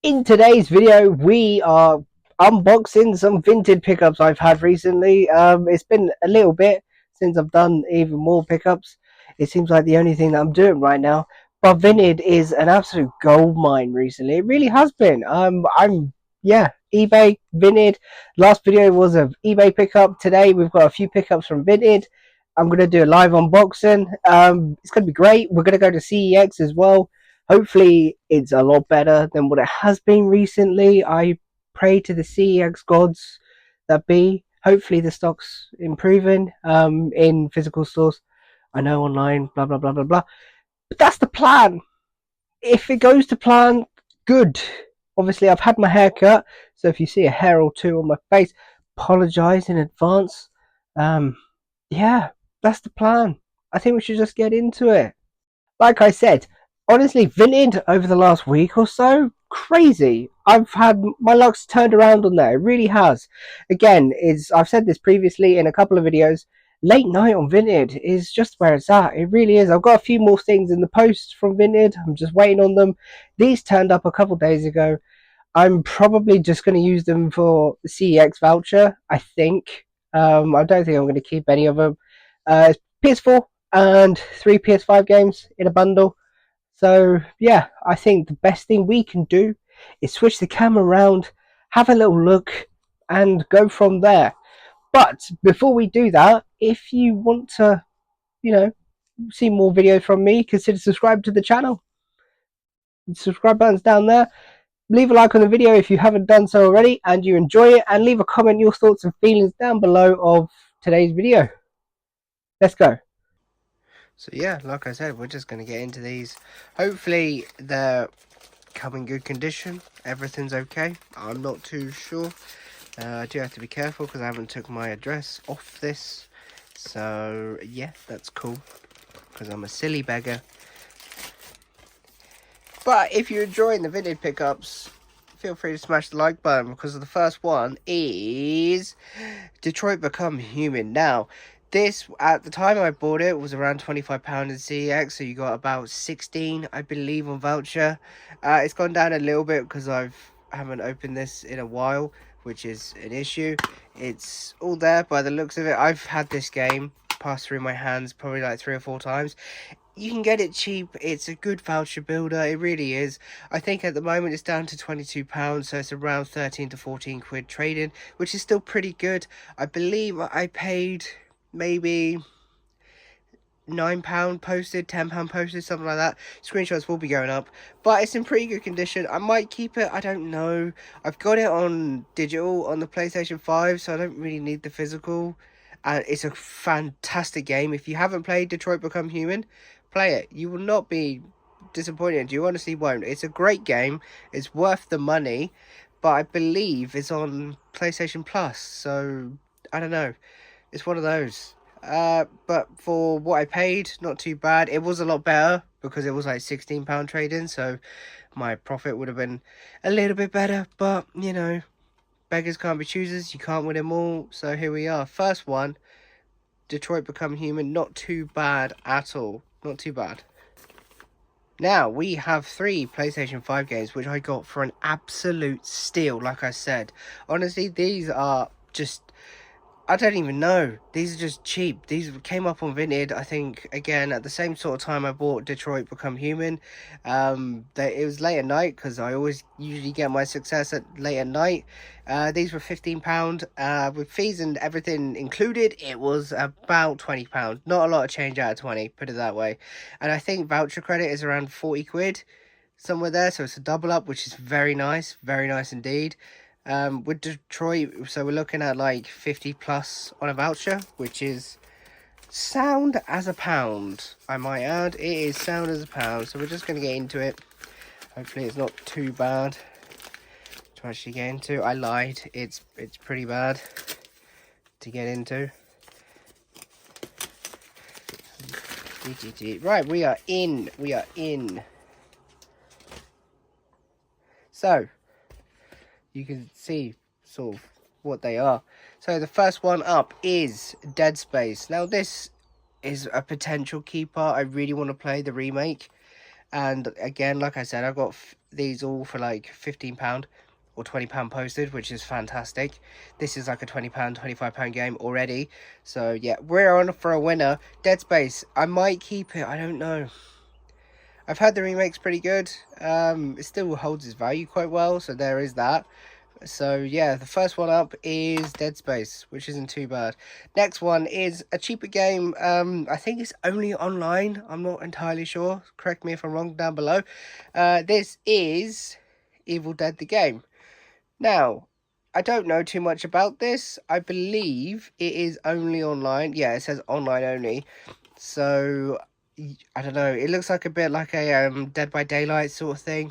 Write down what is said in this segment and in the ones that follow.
In today's video, we are unboxing some vintage pickups I've had recently. It's been a little bit since I've done even more pickups. It seems like the only thing that I'm doing right now. But Vinted is an absolute gold mine recently. It really has been. eBay, Vinted. Last video was of eBay pickup. Today we've got a few pickups from Vinted. I'm gonna do a live unboxing. It's gonna be great. We're gonna go to CEX as well. Hopefully it's a lot better than what it has been recently. I pray to the CEX gods that be. Hopefully the stock's improving in physical stores. I know online, blah blah blah blah blah. But that's the plan. If it goes to plan, good. Obviously I've had my hair cut, so if you see a hair or two on my face, apologise in advance. Um yeah, that's the plan. I think we should just get into it. Like I said, honestly, Vinted over the last week or so, crazy. I've had my luck's turned around on there. It really has. Again, is I've said this previously in a couple of videos. Late night on Vinted is just where it's at. It really is. I've got a few more things in the post from Vinted. I'm just waiting on them. These turned up a couple of days ago. I'm probably just going to use them for the CEX voucher. I think. I don't think I'm going to keep any of them. It's PS4 and three PS5 games in a bundle. So yeah, I think the best thing we can do is switch the camera around, have a little look, and go from there. But before we do that, if you want to, you know, see more videos from me, consider subscribe to the channel. The subscribe button's down there. Leave a like on the video if you haven't done so already and you enjoy it, and leave a comment your thoughts and feelings down below of today's video. Let's go. So yeah, like I said, we're just going to get into these. Hopefully they're come in good condition. Everything's okay. I'm not too sure. I do have to be careful because I haven't took my address off this. So yeah, that's cool because I'm a silly beggar. But if you're enjoying the vintage pickups, feel free to smash the like button because the first one is Detroit Become Human. Now, this, at the time I bought it, was around £25 in CEX, so you got about 16, I believe, on voucher. It's gone down a little bit because I haven't opened this in a while, which is an issue. It's all there by the looks of it. I've had this game pass through my hands probably like 3 or 4 times. You can get it cheap. It's a good voucher builder. It really is. I think at the moment it's down to £22, so it's around 13 to 14 quid trading, which is still pretty good. I believe I paid maybe £9 posted, £10 posted, something like that. Screenshots will be going up, but it's in pretty good condition. I might keep it. I don't know. I've got it on digital on the PlayStation 5, so I don't really need the physical. And it's a fantastic game. If you haven't played Detroit Become Human, play it. You will not be disappointed. You honestly won't. It's a great game. It's worth the money, but I believe it's on PlayStation Plus, so I don't know. It's one of those. But for what I paid, not too bad. It was a lot better because it was like £16 trading, so my profit would have been a little bit better. But you know, beggars can't be choosers. You can't win them all. So here we are. First one, Detroit Become Human. Not too bad at all. Not too bad. Now, we have 3 PlayStation 5 games, which I got for an absolute steal, like I said. Honestly, these are just, I don't even know. These are just cheap. These came up on Vinted, I think, again, at the same sort of time I bought Detroit Become Human. It was late at night, because I always usually get my success at late at night. These were £15. With fees and everything included, it was about £20. Not a lot of change out of 20, put it that way. And I think voucher credit is around 40 quid, somewhere there. So it's a double up, which is very nice indeed. With Detroit, so we're looking at like 50 plus on a voucher, which is sound as a pound, I might add. It is sound as a pound. So we're just going to get into it. Hopefully it's not too bad to actually get into. I lied. It's pretty bad to get into. Right, we are in. So you can see sort of what they are. So the first one up is Dead Space. Now this is a potential keeper. I really want to play the remake. And again, like I said, I got these all for like £15 or £20 posted, which is fantastic. This is like a £20, £25 game already. So yeah, we're on for a winner. Dead Space, I might keep it, I don't know. I've heard the remake's pretty good. It still holds its value quite well, so there is that. So yeah, the first one up is Dead Space, which isn't too bad. Next one is a cheaper game. I think it's only online. I'm not entirely sure. Correct me if I'm wrong down below. This is Evil Dead the game. Now, I don't know too much about this. I believe it is only online. Yeah, it says online only. So I don't know. It looks like a bit like a Dead by Daylight sort of thing,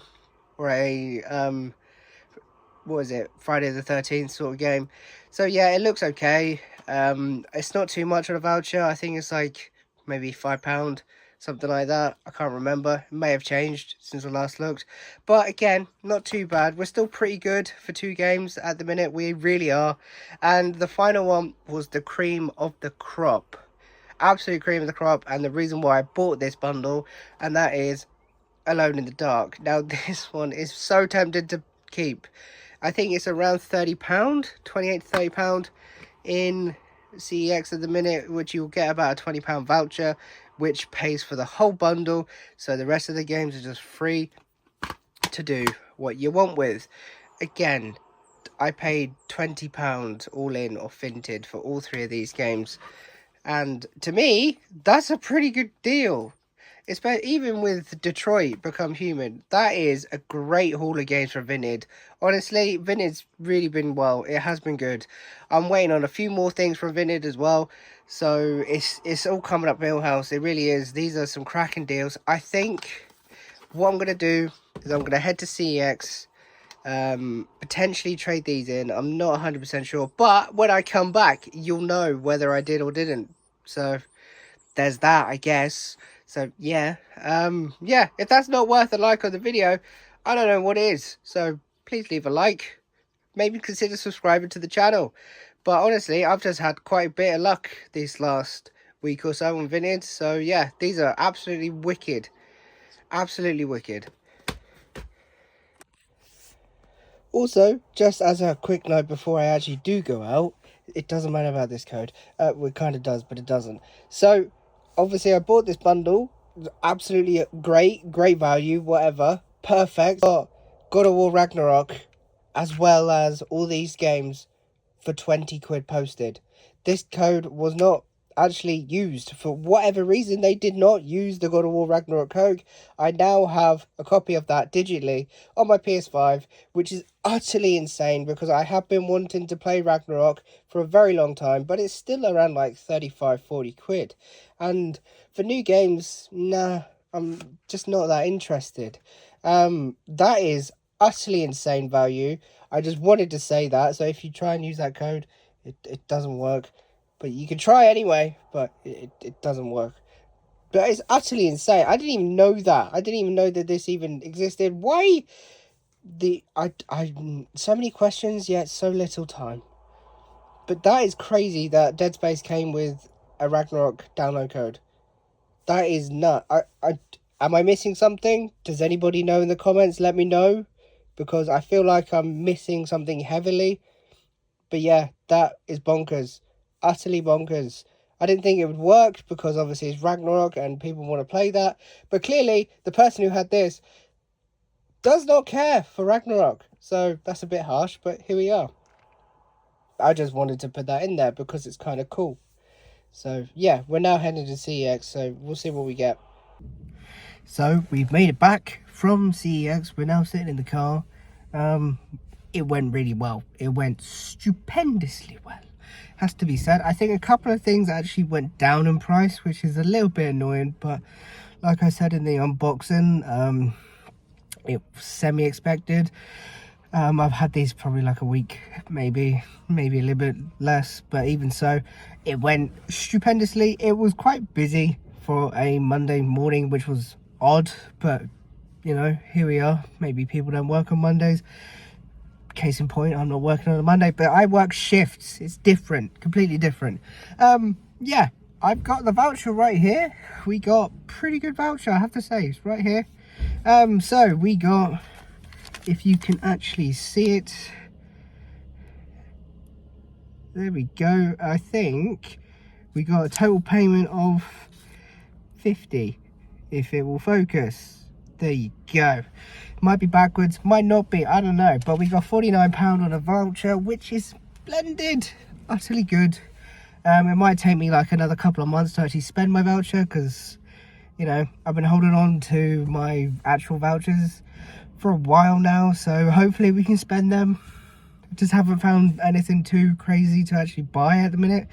or a what is it, Friday the 13th sort of game. So yeah, it looks okay. It's not too much on a voucher. I think it's like maybe £5, something like that. I can't remember. It may have changed since I last looked, but again, not too bad. We're still pretty good for 2 games at the minute. We really are. And the final one was the cream of the crop, absolute cream of the crop, and the reason why I bought this bundle, and that is Alone in the Dark. Now this one is so tempted to keep. I think it's around £30, £28 to £30 in CEX at the minute, which you'll get about a £20 voucher, which pays for the whole bundle. So the rest of the games are just free to do what you want with. Again, I paid £20 all in off VINTED for all 3 of these games. And to me, that's a pretty good deal. Even with Detroit Become Human, that is a great haul of games from VINTED. Honestly, VINTED's really been well. It has been good. I'm waiting on a few more things from VINTED as well. So it's all coming up Millhouse. It really is. These are some cracking deals. I think what I'm going to do is I'm going to head to CEX. Potentially trade these in. I'm not 100% sure. But when I come back, you'll know whether I did or didn't. So there's that, I guess. So yeah, yeah, if that's not worth a like on the video, I don't know what is. So please leave a like, maybe consider subscribing to the channel. But honestly, I've just had quite a bit of luck this last week or so on VINTED. So yeah, these are absolutely wicked, absolutely wicked. Also, just as a quick note before I actually do go out, it doesn't matter about this code. Well, it kind of does, but it doesn't. So obviously I bought this bundle, absolutely great value, whatever, perfect. Got God of War Ragnarok as well as all these games for 20 quid posted. This code was not actually used. For whatever reason, they did not use the God of War Ragnarok code. I now have a copy of that digitally on my PS5, which is utterly insane because I have been wanting to play Ragnarok for a very long time, but it's still around like 35-40 quid. And for new games, nah, I'm just not that interested. That is utterly insane value. I just wanted to say that. So if you try and use that code, it doesn't work. But you can try anyway, but it doesn't work. But it's utterly insane. I didn't even know that. I didn't even know that this even existed. Why? So many questions, yet so little time. But that is crazy that Dead Space came with a Ragnarok download code. That is nut. Am I missing something? Does anybody know in the comments? Let me know. Because I feel like I'm missing something heavily. But yeah, that is bonkers. Utterly bonkers. I didn't think it would work because obviously it's Ragnarok and people want to play that. But clearly, the person who had this does not care for Ragnarok. So that's a bit harsh, but here we are. I just wanted to put that in there because it's kind of cool. So yeah, we're now heading to CEX, so we'll see what we get. So we've made it back from CEX. We're now sitting in the car. It went really well. It went stupendously well, has to be said. I think a couple of things actually went down in price, which is a little bit annoying, but like I said in the unboxing, it was semi-expected. I've had these probably like a week, maybe a little bit less, but even so, it went stupendously. It was quite busy for a Monday morning, which was odd, but you know, here we are. Maybe people don't work on Mondays. Case in point, I'm not working on a Monday, but I work shifts. It's different, completely different. Yeah, I've got the voucher right here. We got pretty good voucher, I have to say. It's right here. So we got, if you can actually see it, there we go. I think we got a total payment of 50, if it will focus. There you go. Might be backwards, might not be, I don't know, but we got £49 on a voucher, which is splendid, utterly good. It might take me like another couple of months to actually spend my voucher, because, you know, I've been holding on to my actual vouchers for a while now, so hopefully we can spend them. Just haven't found anything too crazy to actually buy at the minute,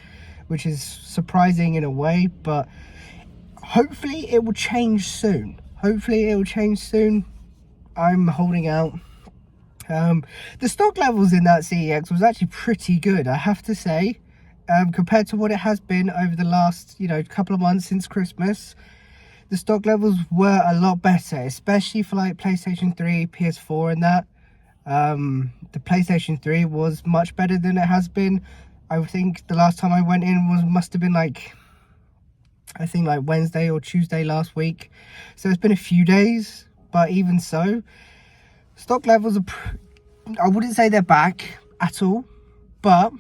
which is surprising in a way, but hopefully it will change soon. I'm holding out. The stock levels in that CEX was actually pretty good, I have to say, compared to what it has been over the last, you know, couple of months since Christmas. The stock levels were a lot better, especially for like PlayStation 3, PS4 and that. The PlayStation 3 was much better than it has been. I think the last time I went in must have been like, I think like Wednesday or Tuesday last week. So it's been a few days, but even so, stock levels are, I wouldn't say they're back at all, but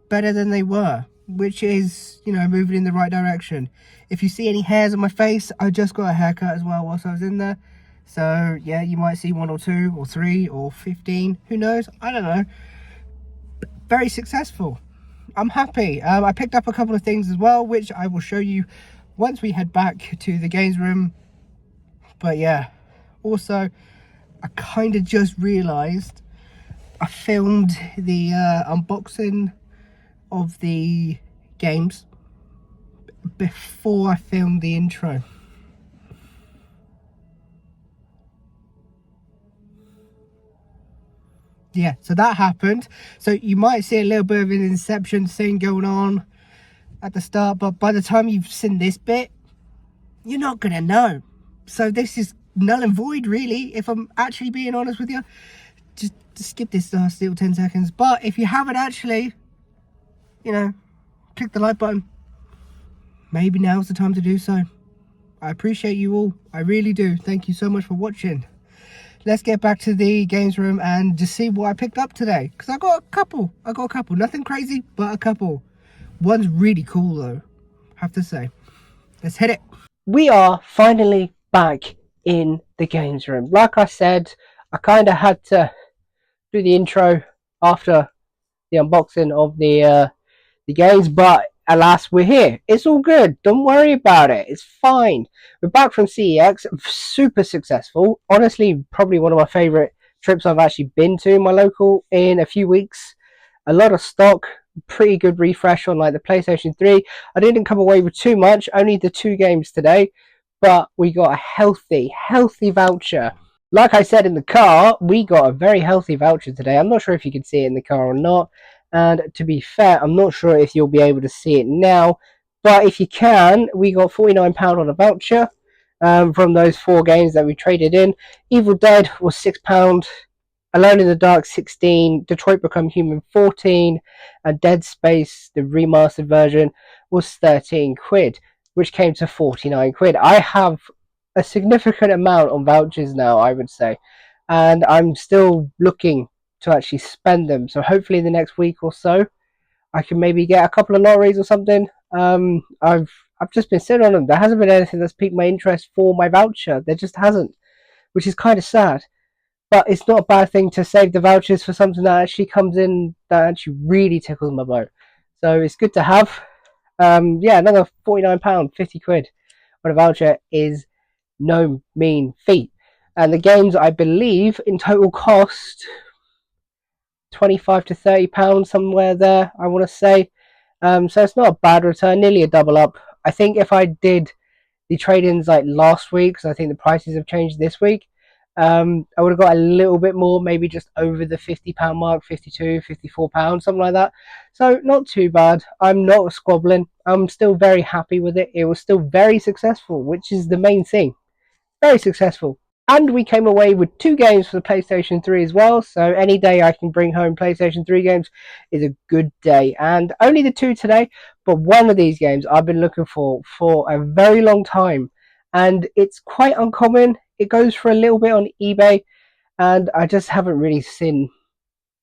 better than they were, which is, you know, moving in the right direction. If you see any hairs on my face, I just got a haircut as well whilst I was in there. So yeah, you might see 1 or 2 or 3 or 15, who knows, I don't know. Very successful. I'm happy. I picked up a couple of things as well, which I will show you once we head back to the games room. But yeah, also I kind of just realized I filmed the unboxing of the games before I filmed the intro. Yeah, so that happened. So you might see a little bit of an Inception thing going on at the start, but by the time you've seen this bit, you're not gonna know. So this is null and void, really, if I'm actually being honest with you. Just skip this last little 10 seconds. But if you haven't actually, you know, click the like button, maybe now's the time to do so. I appreciate you all, I really do. Thank you so much for watching. Let's get back to the games room and just see what I picked up today, because I got a couple, nothing crazy, but a couple. One's really cool though, have to say. Let's hit it. We are finally back in the games room. Like I said, I kind of had to do the intro after the unboxing of the games, but alas, we're here. It's all good. Don't worry about it. It's fine. We're back from CEX. Super successful. Honestly, probably one of my favorite trips I've actually been to, my local, in a few weeks. A lot of stock. Pretty good refresh on like the PlayStation 3. I didn't come away with too much. Only the 2 games today. But we got a healthy voucher. Like I said in the car, we got a very healthy voucher today. I'm not sure if you can see it in the car or not. And to be fair, I'm not sure if you'll be able to see it now. But if you can, we got £49 on a voucher from those 4 games that we traded in. Evil Dead was £6. Alone in the Dark 16, Detroit Become Human 14, and Dead Space, the remastered version, was 13 quid, which came to 49 quid. I have a significant amount on vouchers now, I would say, and I'm still looking to actually spend them. So hopefully in the next week or so, I can maybe get a couple of lotteries or something. I've just been sitting on them. There hasn't been anything that's piqued my interest for my voucher. There just hasn't, which is kind of sad. But it's not a bad thing to save the vouchers for something that actually comes in that actually really tickles my boat. So it's good to have. Yeah, another £49, 50 quid on a voucher is no mean feat. And the games, I believe, in total cost 25 to £30, somewhere there, I want to say. So it's not a bad return, nearly a double up. I think if I did the trade-ins like last week, because I think the prices have changed this week, I would have got a little bit more, maybe just over the £50 mark, £52, £54, something like that. So not too bad. I'm not squabbling. I'm still very happy with it. It was still very successful, which is the main thing. Very successful. And we came away with 2 games for the PlayStation 3 as well. So any day I can bring home PlayStation 3 games is a good day. And only the 2 today, but one of these games I've been looking for a very long time. And it's quite uncommon it goes for a little bit on eBay, and I just haven't really seen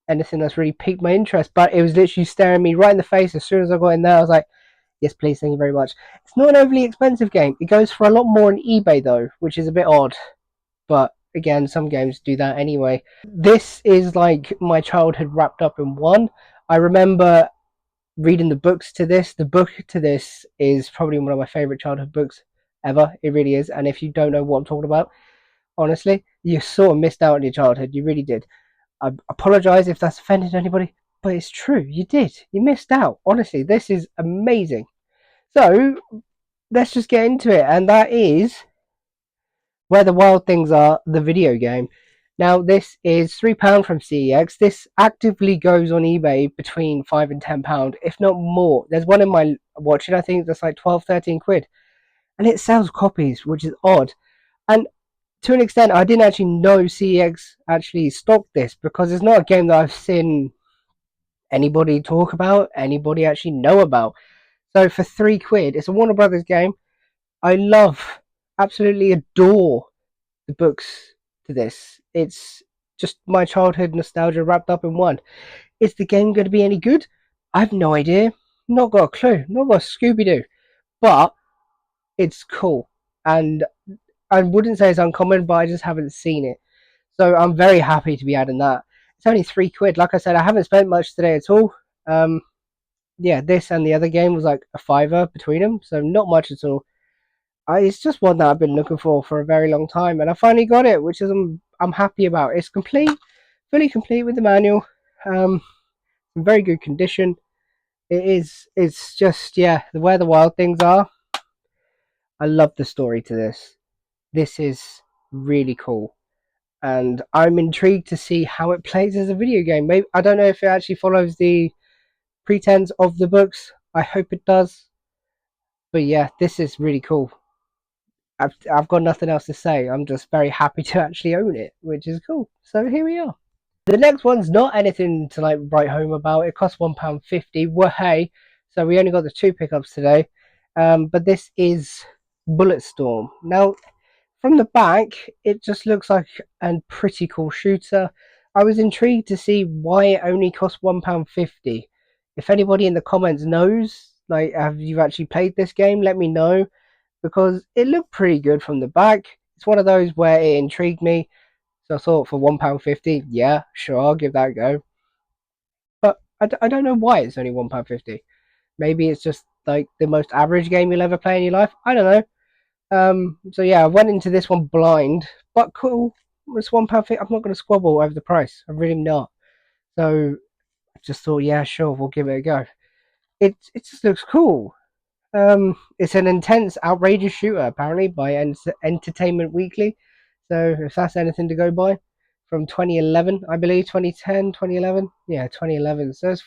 anything that's really piqued my interest. But it was literally staring me right in the face as soon as I got in there. I was like, yes, please, thank you very much. It's not an overly expensive game. It goes for a lot more on eBay though, which is a bit odd. But again, some games do that anyway. This is like my childhood wrapped up in one. I remember reading the books to this. The book to this is probably one of my favorite childhood books ever. It really is. And if you don't know what I'm talking about, honestly, you sort of missed out on your childhood. You really did. I apologize if that's offended anybody, but it's true. You did. You missed out. Honestly, this is amazing. So let's just get into it, and that is Where the Wild Things Are, the video game. Now, this is £3 from CEX. This actively goes on eBay between £5 and £10, if not more. There's one in my watching, I think that's like 12, 13 quid. And it sells copies, which is odd. And to an extent, I didn't actually know CEX actually stocked this, because it's not a game that I've seen anybody talk about, anybody actually know about. So for £3, it's a Warner Brothers game. I love, absolutely adore the books to this. It's just my childhood nostalgia wrapped up in one. Is the game going to be any good? I have no idea. Not got a clue. Not got a Scooby Doo. But it's cool. And I wouldn't say it's uncommon, but I just haven't seen it. So I'm very happy to be adding that. It's only £3. Like I said, I haven't spent much today at all. Yeah, this and the other game was like a fiver between them, so not much at all. It's just one that I've been looking for a very long time, and I finally got it, which is I'm happy about. It's complete, fully complete with the manual, in very good condition. It is. It's just, yeah, Where the Wild Things Are. I love the story to this. This is really cool, and I'm intrigued to see how it plays as a video game. Maybe I don't know if it actually follows the pretense of the books. I hope it does. But yeah, this is really cool. I've got nothing else to say. I'm just very happy to actually own it, which is cool. So here we are. The next one's not anything to like write home about. It costs £1.50. Well, hey, so we only got the two pickups today. But this is Bulletstorm. Now, from the back, it just looks like a pretty cool shooter. I was intrigued to see why it only cost £1.50. If anybody in the comments knows, like, have you actually played this game? Let me know, because it looked pretty good from the back. It's one of those where it intrigued me. So I thought for £1.50, yeah, sure, I'll give that a go. But I don't know why it's only £1.50. Maybe it's just like the most average game you'll ever play in your life. I don't know. So yeah, I went into this one blind, but cool. It's £1.50. I'm not going to squabble over the price. I'm really not. So I just thought, yeah, sure, we'll give it a go. It just looks cool. It's an intense, outrageous shooter, apparently, by Entertainment Weekly. So if that's anything to go by, from 2011, I believe, 2010, 2011. Yeah, 2011. So it's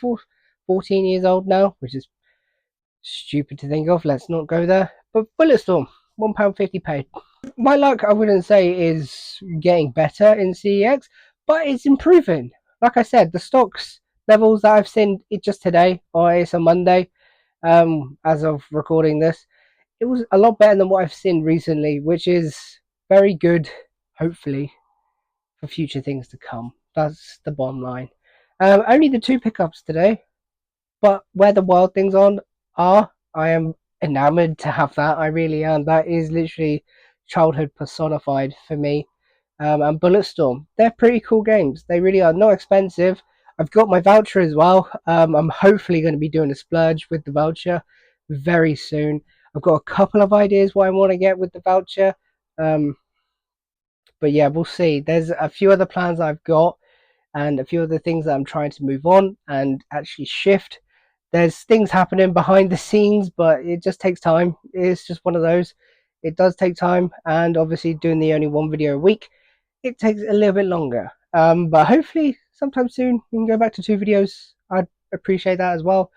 14 years old now, which is stupid to think of. Let's not go there. But Bulletstorm, £1.50 paid. My luck, I wouldn't say, is getting better in CEX, but it's improving. Like I said, the stocks levels that I've seen it just today, or it's a Monday, as of recording this, it was a lot better than what I've seen recently, which is very good, hopefully, for future things to come. That's the bottom line. Only the two pickups today, but Where the Wild Things Are, I am enamored to have that. I really am. That is literally childhood personified for me. And Bulletstorm, they're pretty cool games. They really are. Not expensive. I've got my voucher as well. I'm hopefully going to be doing a splurge with the voucher very soon. I've got a couple of ideas what I want to get with the voucher. But yeah, we'll see. There's a few other plans I've got, and a few other things that I'm trying to move on and actually shift. There's things happening behind the scenes, but it just takes time. It's just one of those. It does take time, and obviously doing the only one video a week, it takes a little bit longer. But hopefully sometime soon we can go back to 2 videos. I'd appreciate that as well.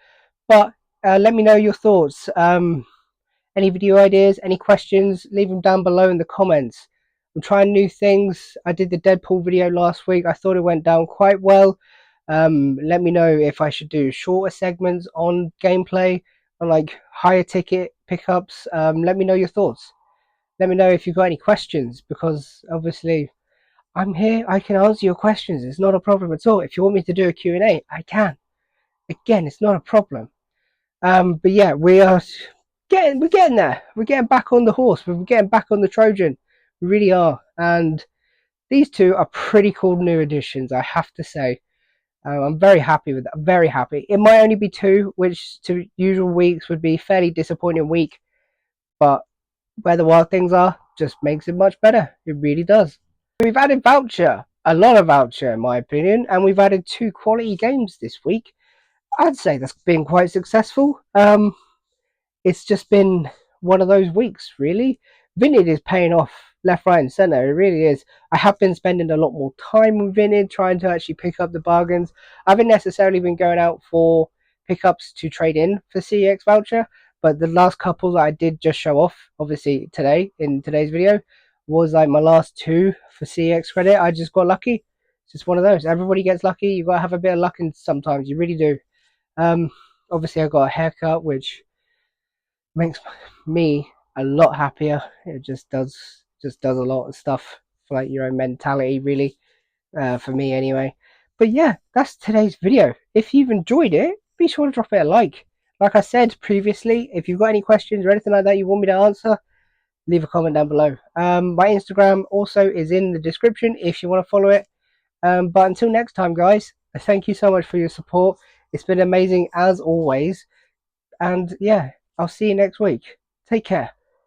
But let me know your thoughts. Any video ideas, any questions, leave them down below in the comments. I'm trying new things. I did the Deadpool video last week. I thought it went down quite well. Let me know if I should do shorter segments on gameplay, on like higher ticket pickups. Let me know your thoughts. let me know if you've got any questions, because obviously I'm here. I can answer your questions. It's not a problem at all. If you want me to do a Q&A, I can. Again, it's not a problem. But yeah, we're getting there. We're getting back on the horse. We're getting back on the Trojan. We really are. And these two are pretty cool new additions, I have to say. I'm very happy with that. Very happy. It might only be two, which to usual weeks would be fairly disappointing week. But where the wild things are just makes it much better. It really does. We've added Voucher. A lot of Voucher, in my opinion. And we've added 2 quality games this week. I'd say that's been quite successful. It's just been one of those weeks, really. Vinted is paying off left, right, and centre. It really is. I have been spending a lot more time with Vinted, trying to actually pick up the bargains. I haven't necessarily been going out for pickups to trade in for CEX voucher, but the last couple that I did just show off, obviously today in today's video, was like my last 2 for CEX credit. I just got lucky. It's just one of those. Everybody gets lucky. You got to have a bit of luck, and sometimes you really do. Obviously I got a haircut, which makes me a lot happier. It just does a lot of stuff for like your own mentality, really, for me anyway. But yeah, that's today's video. If you've enjoyed it, be sure to drop it a like. Like I said previously, if you've got any questions or anything like that you want me to answer, leave a comment down below. My Instagram also is in the description if you want to follow it. But until next time, guys, thank you so much for your support. It's been amazing as always. And yeah, I'll see you next week. Take care.